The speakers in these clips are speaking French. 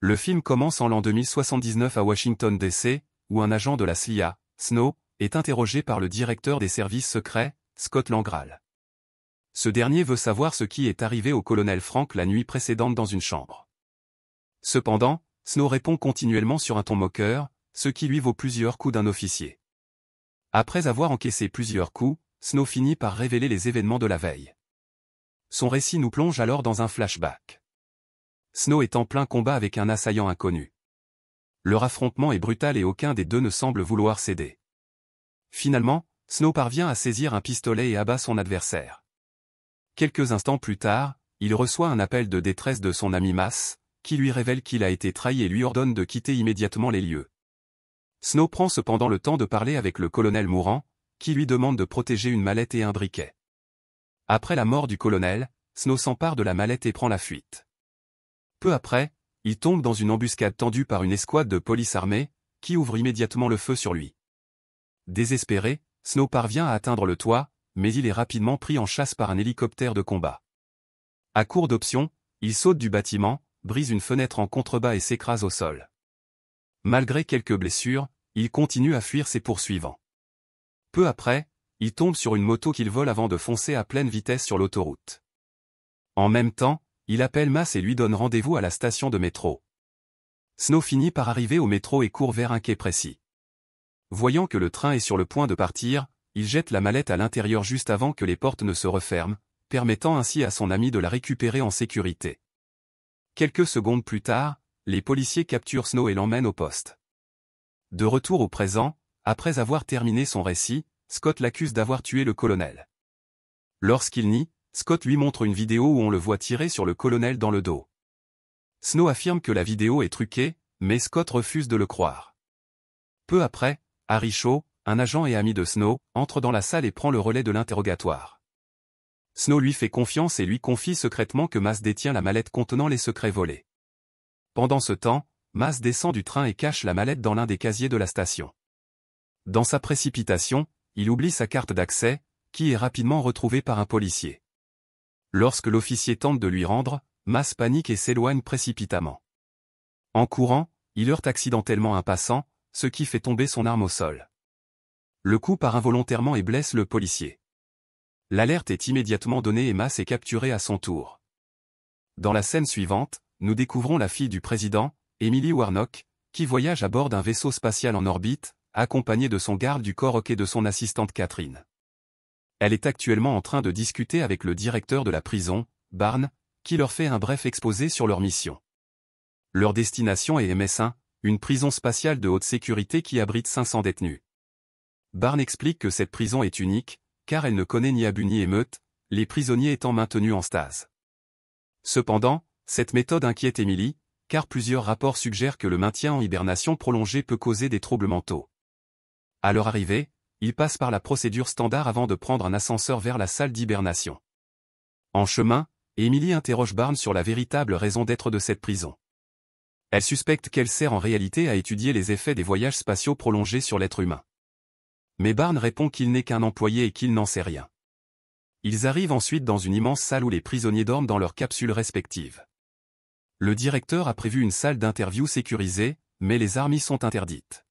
Le film commence en l'an 2079 à Washington DC, où un agent de la CIA, Snow, est interrogé par le directeur des services secrets, Scott Langral. Ce dernier veut savoir ce qui est arrivé au colonel Frank la nuit précédente dans une chambre. Cependant, Snow répond continuellement sur un ton moqueur, ce qui lui vaut plusieurs coups d'un officier. Après avoir encaissé plusieurs coups, Snow finit par révéler les événements de la veille. Son récit nous plonge alors dans un flashback. Snow est en plein combat avec un assaillant inconnu. Leur affrontement est brutal et aucun des deux ne semble vouloir céder. Finalement, Snow parvient à saisir un pistolet et abat son adversaire. Quelques instants plus tard, il reçoit un appel de détresse de son ami Mass, qui lui révèle qu'il a été trahi et lui ordonne de quitter immédiatement les lieux. Snow prend cependant le temps de parler avec le colonel mourant, qui lui demande de protéger une mallette et un briquet. Après la mort du colonel, Snow s'empare de la mallette et prend la fuite. Peu après, il tombe dans une embuscade tendue par une escouade de police armée, qui ouvre immédiatement le feu sur lui. Désespéré, Snow parvient à atteindre le toit, mais il est rapidement pris en chasse par un hélicoptère de combat. À court d'options, il saute du bâtiment, brise une fenêtre en contrebas et s'écrase au sol. Malgré quelques blessures, il continue à fuir ses poursuivants. Peu après, il tombe sur une moto qu'il vole avant de foncer à pleine vitesse sur l'autoroute. En même temps, il appelle Mass et lui donne rendez-vous à la station de métro. Snow finit par arriver au métro et court vers un quai précis. Voyant que le train est sur le point de partir, il jette la mallette à l'intérieur juste avant que les portes ne se referment, permettant ainsi à son ami de la récupérer en sécurité. Quelques secondes plus tard, les policiers capturent Snow et l'emmènent au poste. De retour au présent, après avoir terminé son récit, Scott l'accuse d'avoir tué le colonel. Lorsqu'il nie, Scott lui montre une vidéo où on le voit tirer sur le colonel dans le dos. Snow affirme que la vidéo est truquée, mais Scott refuse de le croire. Peu après, Harry Shaw, un agent et ami de Snow, entre dans la salle et prend le relais de l'interrogatoire. Snow lui fait confiance et lui confie secrètement que Mass détient la mallette contenant les secrets volés. Pendant ce temps, Mass descend du train et cache la mallette dans l'un des casiers de la station. Dans sa précipitation, il oublie sa carte d'accès, qui est rapidement retrouvée par un policier. Lorsque l'officier tente de lui rendre, Mass panique et s'éloigne précipitamment. En courant, il heurte accidentellement un passant, ce qui fait tomber son arme au sol. Le coup part involontairement et blesse le policier. L'alerte est immédiatement donnée et Mass est capturé à son tour. Dans la scène suivante, nous découvrons la fille du président, Emily Warnock, qui voyage à bord d'un vaisseau spatial en orbite, accompagnée de son garde du corps et de son assistante Catherine. Elle est actuellement en train de discuter avec le directeur de la prison, Barnes, qui leur fait un bref exposé sur leur mission. Leur destination est MS-1, une prison spatiale de haute sécurité qui abrite 500 détenus. Barnes explique que cette prison est unique, car elle ne connaît ni abus ni émeute, les prisonniers étant maintenus en stase. Cependant, cette méthode inquiète Emily, car plusieurs rapports suggèrent que le maintien en hibernation prolongée peut causer des troubles mentaux. À leur arrivée, ils passent par la procédure standard avant de prendre un ascenseur vers la salle d'hibernation. En chemin, Emily interroge Barnes sur la véritable raison d'être de cette prison. Elle suspecte qu'elle sert en réalité à étudier les effets des voyages spatiaux prolongés sur l'être humain. Mais Barnes répond qu'il n'est qu'un employé et qu'il n'en sait rien. Ils arrivent ensuite dans une immense salle où les prisonniers dorment dans leurs capsules respectives. Le directeur a prévu une salle d'interview sécurisée, mais les armes y sont interdites.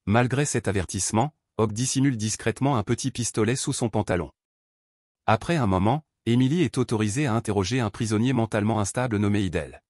Malgré cet avertissement, Hawk dissimule discrètement un petit pistolet sous son pantalon. Après un moment, Emily est autorisée à interroger un prisonnier mentalement instable nommé Idel.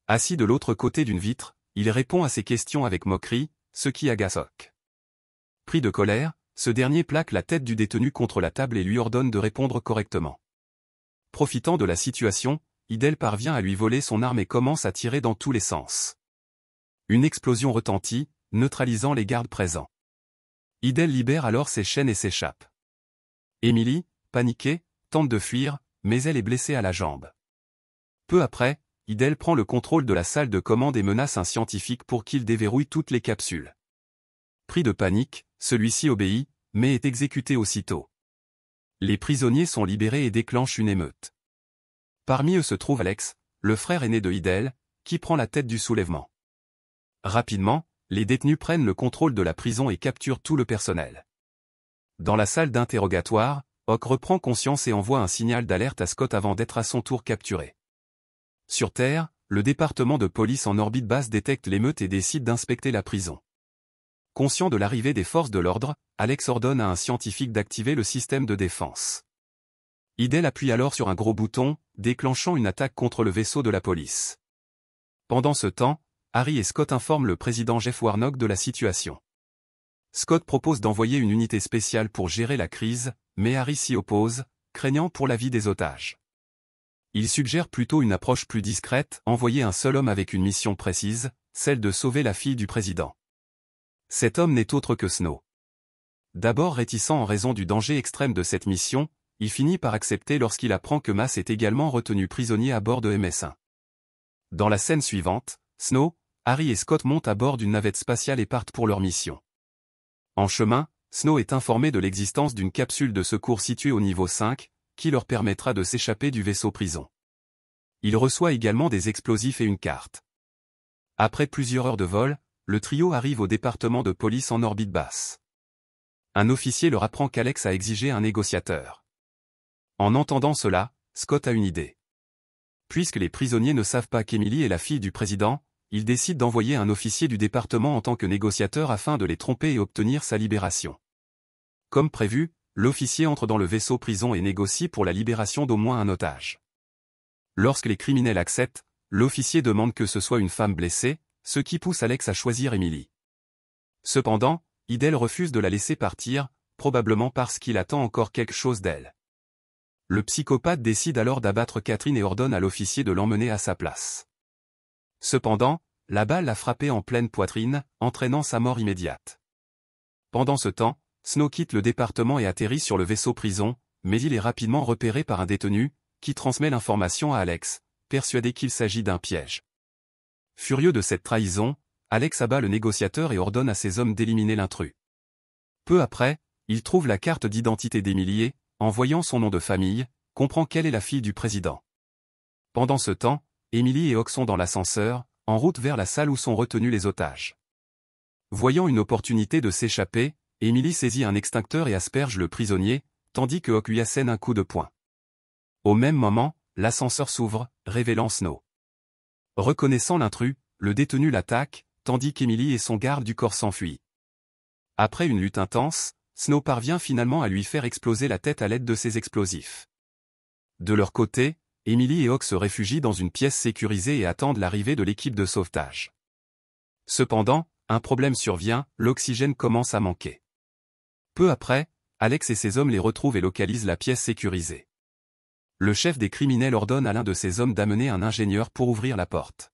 Assis de l'autre côté d'une vitre, il répond à ses questions avec moquerie, ce qui agace Hawk. Pris de colère, ce dernier plaque la tête du détenu contre la table et lui ordonne de répondre correctement. Profitant de la situation, Idel parvient à lui voler son arme et commence à tirer dans tous les sens. Une explosion retentit, neutralisant les gardes présents. Idel libère alors ses chaînes et s'échappe. Emily, paniquée, tente de fuir, mais elle est blessée à la jambe. Peu après, Idel prend le contrôle de la salle de commande et menace un scientifique pour qu'il déverrouille toutes les capsules. Pris de panique, celui-ci obéit, mais est exécuté aussitôt. Les prisonniers sont libérés et déclenchent une émeute. Parmi eux se trouve Alex, le frère aîné de Idel, qui prend la tête du soulèvement. Rapidement, les détenus prennent le contrôle de la prison et capturent tout le personnel. Dans la salle d'interrogatoire, Hawk reprend conscience et envoie un signal d'alerte à Scott avant d'être à son tour capturé. Sur Terre, le département de police en orbite basse détecte l'émeute et décide d'inspecter la prison. Conscient de l'arrivée des forces de l'ordre, Alex ordonne à un scientifique d'activer le système de défense. Idel appuie alors sur un gros bouton, déclenchant une attaque contre le vaisseau de la police. Pendant ce temps, Harry et Scott informent le président Jeff Warnock de la situation. Scott propose d'envoyer une unité spéciale pour gérer la crise, mais Harry s'y oppose, craignant pour la vie des otages. Il suggère plutôt une approche plus discrète, envoyer un seul homme avec une mission précise, celle de sauver la fille du président. Cet homme n'est autre que Snow. D'abord réticent en raison du danger extrême de cette mission, il finit par accepter lorsqu'il apprend que Mass est également retenu prisonnier à bord de MS-1. Dans la scène suivante, Snow, Harry et Scott montent à bord d'une navette spatiale et partent pour leur mission. En chemin, Snow est informé de l'existence d'une capsule de secours située au niveau 5, qui leur permettra de s'échapper du vaisseau prison. Il reçoit également des explosifs et une carte. Après plusieurs heures de vol, le trio arrive au département de police en orbite basse. Un officier leur apprend qu'Alex a exigé un négociateur. En entendant cela, Scott a une idée. Puisque les prisonniers ne savent pas qu'Emily est la fille du président, il décide d'envoyer un officier du département en tant que négociateur afin de les tromper et obtenir sa libération. Comme prévu, l'officier entre dans le vaisseau prison et négocie pour la libération d'au moins un otage. Lorsque les criminels acceptent, l'officier demande que ce soit une femme blessée, ce qui pousse Alex à choisir Emily. Cependant, Idel refuse de la laisser partir, probablement parce qu'il attend encore quelque chose d'elle. Le psychopathe décide alors d'abattre Catherine et ordonne à l'officier de l'emmener à sa place. Cependant, la balle l'a frappé en pleine poitrine, entraînant sa mort immédiate. Pendant ce temps, Snow quitte le département et atterrit sur le vaisseau prison, mais il est rapidement repéré par un détenu, qui transmet l'information à Alex, persuadé qu'il s'agit d'un piège. Furieux de cette trahison, Alex abat le négociateur et ordonne à ses hommes d'éliminer l'intrus. Peu après, il trouve la carte d'identité d'Emily et, en voyant son nom de famille, comprend qu'elle est la fille du président. Pendant ce temps, Emily et Hawk sont dans l'ascenseur, en route vers la salle où sont retenus les otages. Voyant une opportunité de s'échapper, Emily saisit un extincteur et asperge le prisonnier, tandis que Hawk lui assène un coup de poing. Au même moment, l'ascenseur s'ouvre, révélant Snow. Reconnaissant l'intrus, le détenu l'attaque, tandis qu'Emily et son garde du corps s'enfuient. Après une lutte intense, Snow parvient finalement à lui faire exploser la tête à l'aide de ses explosifs. De leur côté, Emily et Hawk se réfugient dans une pièce sécurisée et attendent l'arrivée de l'équipe de sauvetage. Cependant, un problème survient, l'oxygène commence à manquer. Peu après, Alex et ses hommes les retrouvent et localisent la pièce sécurisée. Le chef des criminels ordonne à l'un de ses hommes d'amener un ingénieur pour ouvrir la porte.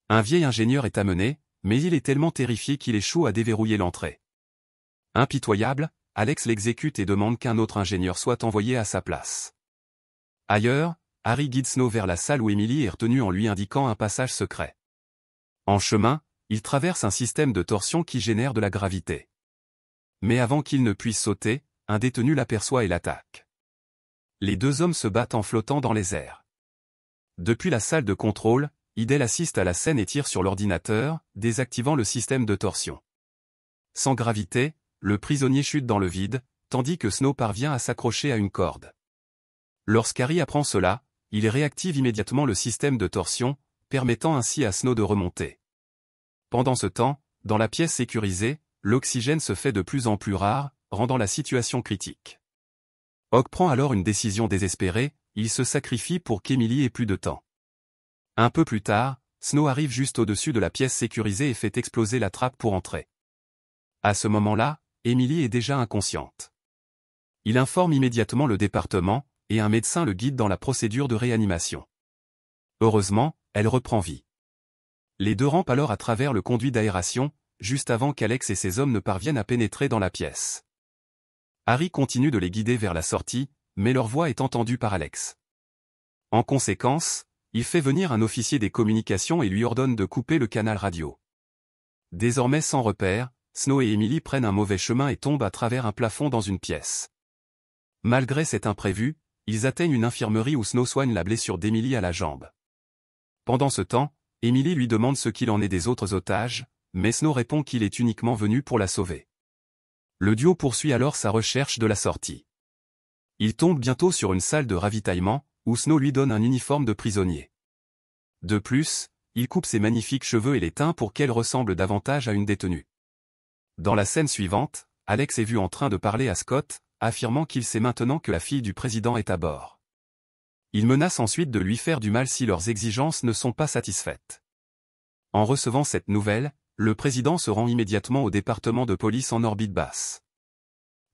Un vieil ingénieur est amené, mais il est tellement terrifié qu'il échoue à déverrouiller l'entrée. Impitoyable, Alex l'exécute et demande qu'un autre ingénieur soit envoyé à sa place. Ailleurs, Harry guide Snow vers la salle où Emily est retenue en lui indiquant un passage secret. En chemin, il traverse un système de torsion qui génère de la gravité. Mais avant qu'il ne puisse sauter, un détenu l'aperçoit et l'attaque. Les deux hommes se battent en flottant dans les airs. Depuis la salle de contrôle, Idel assiste à la scène et tire sur l'ordinateur, désactivant le système de torsion. Sans gravité, le prisonnier chute dans le vide, tandis que Snow parvient à s'accrocher à une corde. Lorsqu'Harry apprend cela, il réactive immédiatement le système de torsion, permettant ainsi à Snow de remonter. Pendant ce temps, dans la pièce sécurisée, l'oxygène se fait de plus en plus rare, rendant la situation critique. Hawk prend alors une décision désespérée, il se sacrifie pour qu'Emily ait plus de temps. Un peu plus tard, Snow arrive juste au-dessus de la pièce sécurisée et fait exploser la trappe pour entrer. À ce moment-là, Emily est déjà inconsciente. Il informe immédiatement le département, et un médecin le guide dans la procédure de réanimation. Heureusement, elle reprend vie. Les deux rampent alors à travers le conduit d'aération, juste avant qu'Alex et ses hommes ne parviennent à pénétrer dans la pièce. Harry continue de les guider vers la sortie, mais leur voix est entendue par Alex. En conséquence, il fait venir un officier des communications et lui ordonne de couper le canal radio. Désormais sans repère, Snow et Emily prennent un mauvais chemin et tombent à travers un plafond dans une pièce. Malgré cet imprévu, ils atteignent une infirmerie où Snow soigne la blessure d'Emily à la jambe. Pendant ce temps, Emily lui demande ce qu'il en est des autres otages, mais Snow répond qu'il est uniquement venu pour la sauver. Le duo poursuit alors sa recherche de la sortie. Il tombe bientôt sur une salle de ravitaillement, où Snow lui donne un uniforme de prisonnier. De plus, il coupe ses magnifiques cheveux et les teint pour qu'elle ressemble davantage à une détenue. Dans la scène suivante, Alex est vu en train de parler à Scott, affirmant qu'il sait maintenant que la fille du président est à bord. Il menace ensuite de lui faire du mal si leurs exigences ne sont pas satisfaites. En recevant cette nouvelle, le président se rend immédiatement au département de police en orbite basse.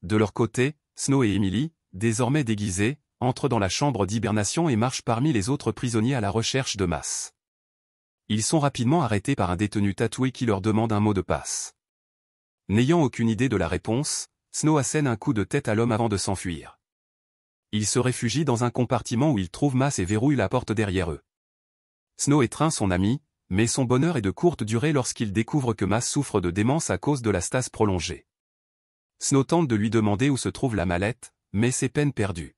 De leur côté, Snow et Emily, désormais déguisés, entrent dans la chambre d'hibernation et marchent parmi les autres prisonniers à la recherche de Mass. Ils sont rapidement arrêtés par un détenu tatoué qui leur demande un mot de passe. N'ayant aucune idée de la réponse, Snow assène un coup de tête à l'homme avant de s'enfuir. Il se réfugie dans un compartiment où il trouve Mass et verrouille la porte derrière eux. Snow étreint son ami, mais son bonheur est de courte durée lorsqu'il découvre que Mass souffre de démence à cause de la stase prolongée. Snow tente de lui demander où se trouve la mallette, mais c'est peine perdue.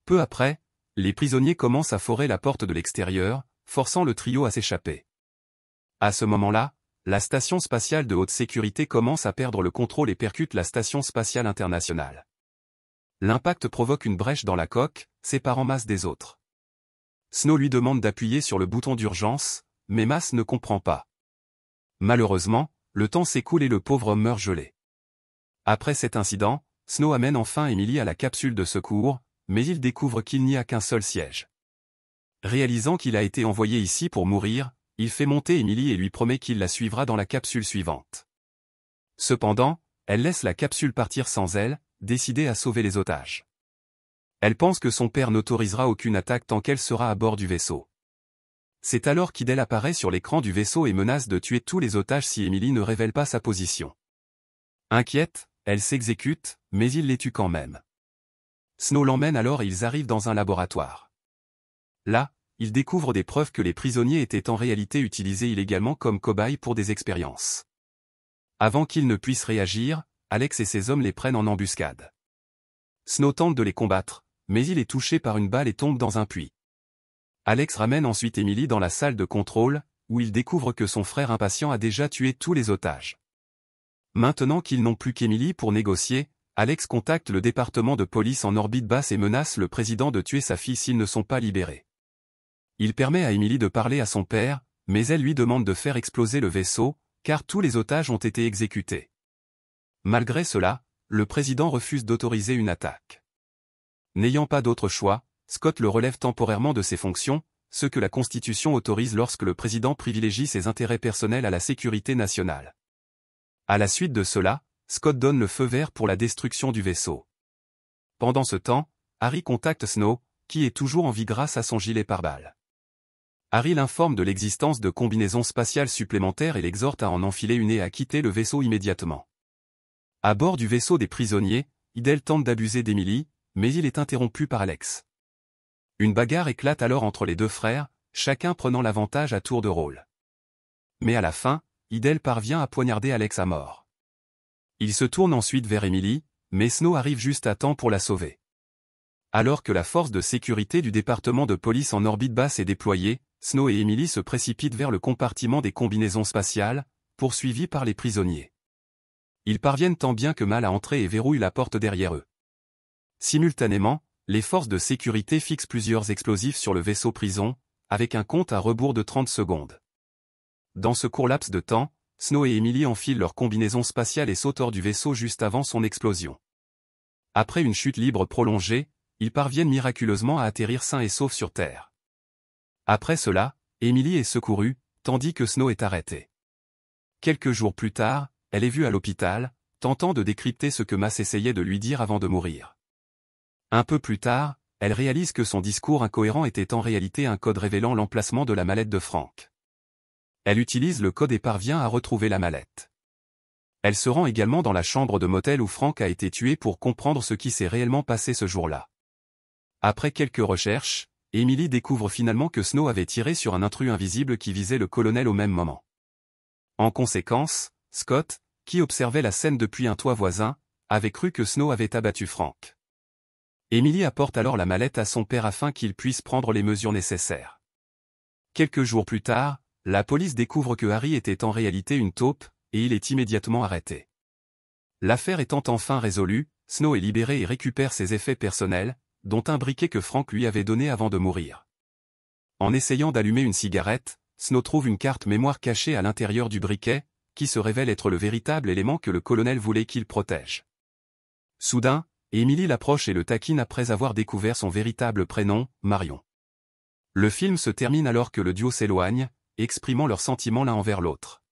Peu après, les prisonniers commencent à forer la porte de l'extérieur, forçant le trio à s'échapper. À ce moment-là, la station spatiale de haute sécurité commence à perdre le contrôle et percute la station spatiale internationale. L'impact provoque une brèche dans la coque, séparant Mass des autres. Snow lui demande d'appuyer sur le bouton d'urgence, mais Mass ne comprend pas. Malheureusement, le temps s'écoule et le pauvre homme meurt gelé. Après cet incident, Snow amène enfin Emily à la capsule de secours, mais il découvre qu'il n'y a qu'un seul siège. Réalisant qu'il a été envoyé ici pour mourir, il fait monter Emily et lui promet qu'il la suivra dans la capsule suivante. Cependant, elle laisse la capsule partir sans elle, décidée à sauver les otages. Elle pense que son père n'autorisera aucune attaque tant qu'elle sera à bord du vaisseau. C'est alors qu'Idel apparaît sur l'écran du vaisseau et menace de tuer tous les otages si Emily ne révèle pas sa position. Inquiète, elle s'exécute, mais il les tue quand même. Snow l'emmène alors et ils arrivent dans un laboratoire. Là, ils découvrent des preuves que les prisonniers étaient en réalité utilisés illégalement comme cobayes pour des expériences. Avant qu'ils ne puissent réagir, Alex et ses hommes les prennent en embuscade. Snow tente de les combattre, mais il est touché par une balle et tombe dans un puits. Alex ramène ensuite Emily dans la salle de contrôle, où il découvre que son frère impatient a déjà tué tous les otages. Maintenant qu'ils n'ont plus qu'Emily pour négocier, Alex contacte le département de police en orbite basse et menace le président de tuer sa fille s'ils ne sont pas libérés. Il permet à Emily de parler à son père, mais elle lui demande de faire exploser le vaisseau, car tous les otages ont été exécutés. Malgré cela, le président refuse d'autoriser une attaque. N'ayant pas d'autre choix, Scott le relève temporairement de ses fonctions, ce que la Constitution autorise lorsque le président privilégie ses intérêts personnels à la sécurité nationale. À la suite de cela, Scott donne le feu vert pour la destruction du vaisseau. Pendant ce temps, Harry contacte Snow, qui est toujours en vie grâce à son gilet pare-balles. Harry l'informe de l'existence de combinaisons spatiales supplémentaires et l'exhorte à en enfiler une et à quitter le vaisseau immédiatement. À bord du vaisseau des prisonniers, Idel tente d'abuser d'Emily, mais il est interrompu par Alex. Une bagarre éclate alors entre les deux frères, chacun prenant l'avantage à tour de rôle. Mais à la fin, Idel parvient à poignarder Alex à mort. Il se tourne ensuite vers Emily, mais Snow arrive juste à temps pour la sauver. Alors que la force de sécurité du département de police en orbite basse est déployée, Snow et Emily se précipitent vers le compartiment des combinaisons spatiales, poursuivis par les prisonniers. Ils parviennent tant bien que mal à entrer et verrouillent la porte derrière eux. Simultanément, les forces de sécurité fixent plusieurs explosifs sur le vaisseau prison, avec un compte à rebours de 30 secondes. Dans ce court laps de temps, Snow et Emily enfilent leur combinaison spatiale et sautent hors du vaisseau juste avant son explosion. Après une chute libre prolongée, ils parviennent miraculeusement à atterrir sains et saufs sur Terre. Après cela, Emily est secourue, tandis que Snow est arrêté. Quelques jours plus tard, elle est vue à l'hôpital, tentant de décrypter ce que Mass essayait de lui dire avant de mourir. Un peu plus tard, elle réalise que son discours incohérent était en réalité un code révélant l'emplacement de la mallette de Frank. Elle utilise le code et parvient à retrouver la mallette. Elle se rend également dans la chambre de motel où Frank a été tué pour comprendre ce qui s'est réellement passé ce jour-là. Après quelques recherches, Emily découvre finalement que Snow avait tiré sur un intrus invisible qui visait le colonel au même moment. En conséquence, Scott, qui observait la scène depuis un toit voisin, avait cru que Snow avait abattu Frank. Emily apporte alors la mallette à son père afin qu'il puisse prendre les mesures nécessaires. Quelques jours plus tard, la police découvre que Harry était en réalité une taupe, et il est immédiatement arrêté. L'affaire étant enfin résolue, Snow est libéré et récupère ses effets personnels, dont un briquet que Frank lui avait donné avant de mourir. En essayant d'allumer une cigarette, Snow trouve une carte mémoire cachée à l'intérieur du briquet, qui se révèle être le véritable élément que le colonel voulait qu'il protège. Soudain, Emily l'approche et le taquine après avoir découvert son véritable prénom, Marion. Le film se termine alors que le duo s'éloigne, exprimant leurs sentiments l'un envers l'autre.